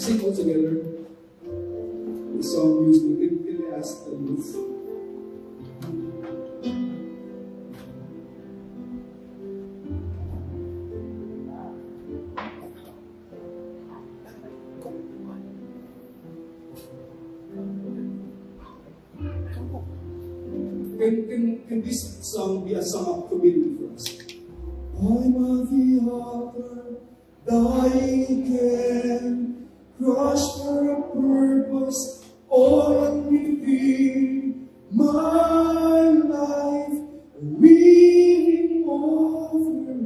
sing all together. The song usually, can I ask the youth? Can this song be a song of community for us? I'm at the altar, dying again, crushed for a purpose, all within my life, weaving offering.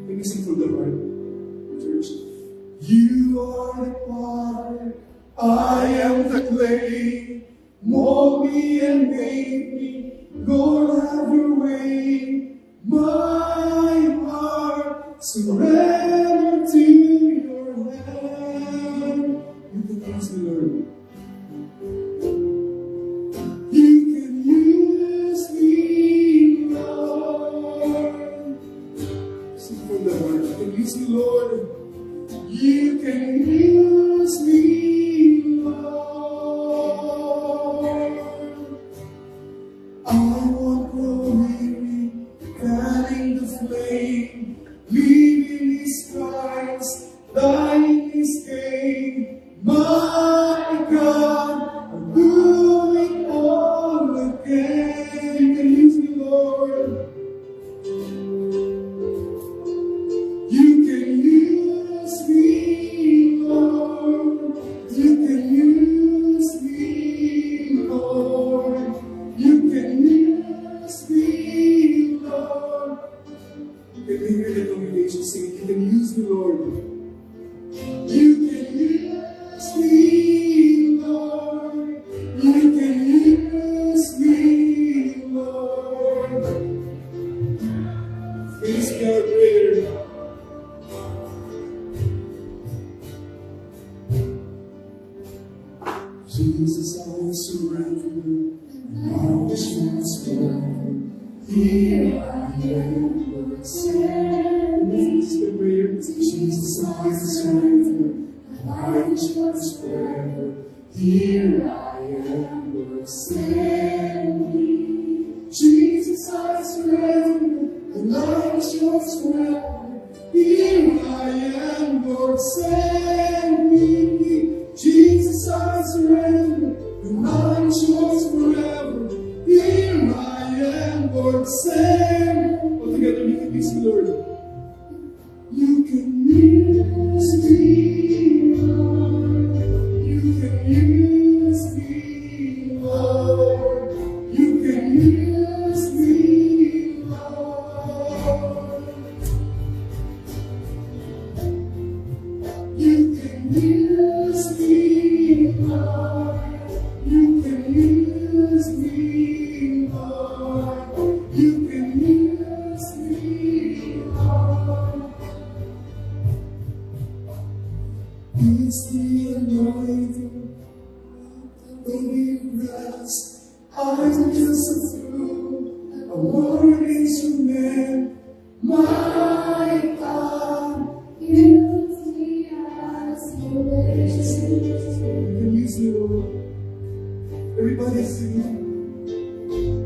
Can you sing from the heart, church? You are the potter, I am the clay. Mold me and make me, Lord, have your way. My heart surrender to your hand. You can use me, Lord. You can use me, Lord. Sing from the heart. You can use me, Lord. You can use me, Lord. I won't grow weary, fanning the flame, leaving these skies, dying this game. My God, I'm doing all again. You can use me, Lord. You can use me, Lord. You can use me, Lord. You can use me, Lord. Can we hear the congregation sing? You can use me, Lord. You can use me, Lord. You can use me, Lord. Please be our prayer. Jesus, I surrender. I wish once forever. Here I am, Lord, send me. Jesus, I surrender. I wish once forever. Here I am, Lord, send me. Jesus, I surrender. And I wish once forever. Here I am, Lord, send me. Jesus, I surrender. And I wish once forever. Here I am, Lord, send. All together we can use the Lord. You can use me, Lord. You can use me, Lord. You can use me, Lord. You can use me, Lord. You can use me, Lord. You can use me, Lord. It's the anointing, the rest. I'm just a fool, a worn instrument. My God, use me as you wish. You can use me, Lord. Everybody sing.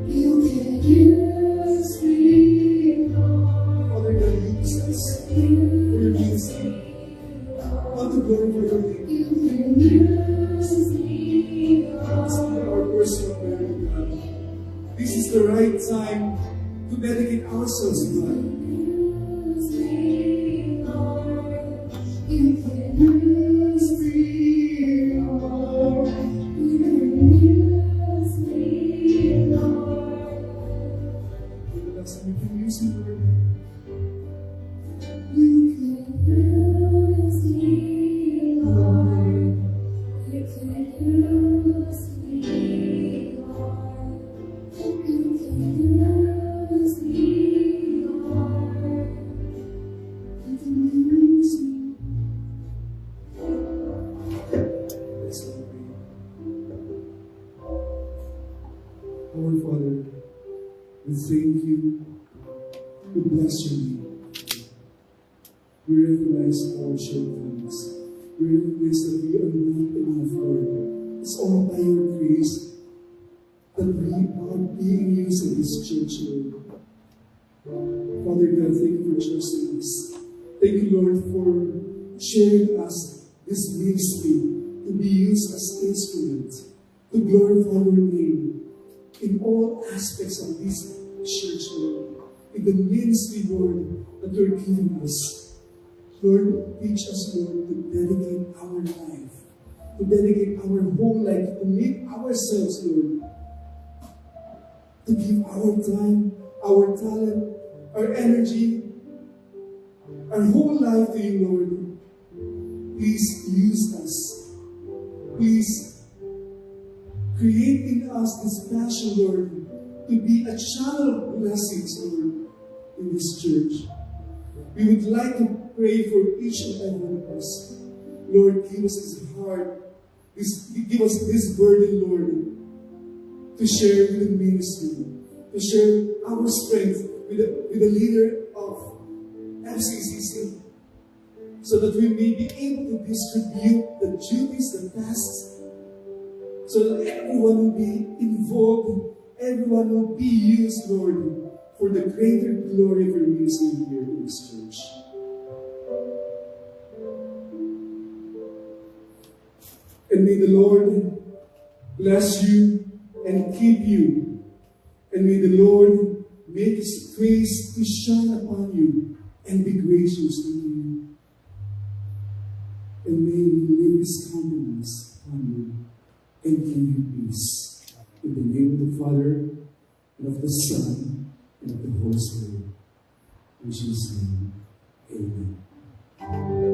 You can use me, Lord. Father God, use us for your music. Not to glory for your name. You can use me, Lord. This is our personal prayer, God. This is the right time to dedicate ourselves to God. Use me, Lord. You can use me, Lord. You can use me, Lord. You can use me, Lord. You can use me, Lord. You can use me, Lord. You can use me, Lord. You can use me. Let's all pray. Our Father, we thank you. We bless your name. We recognize our shortcomings. grace that we are not enough, Lord. It's all by your grace that we are being used in this church, Lord. Father God, thank you for trusting us. Thank you, Lord, for sharing us this ministry to be used as instrument to glorify your name in all aspects of this church, Lord. In the ministry, Lord, that you're giving us. Lord, teach us, Lord, to dedicate our life, to dedicate our whole life, to make ourselves, Lord, to give our time, our talent, our energy, our whole life to you, Lord. Please use us. Please create in us this passion, Lord, to be a channel of blessings, Lord, in this church. We would like to pray for each and every one of us. Lord, give us this heart, give us this burden, Lord, to share with the ministry, to share our strength with the leader of FCCC, so that we may be able to distribute the duties, the tasks, so that everyone will be involved, everyone will be used, Lord, for the greater glory of your ministry here in this church. And may the Lord bless you and keep you. And may the Lord make His face to shine upon you and be gracious to you. And may He leave His countenance on you and give you peace. In the name of the Father, and of the Son, and of the Holy Spirit. In Jesus' name, amen.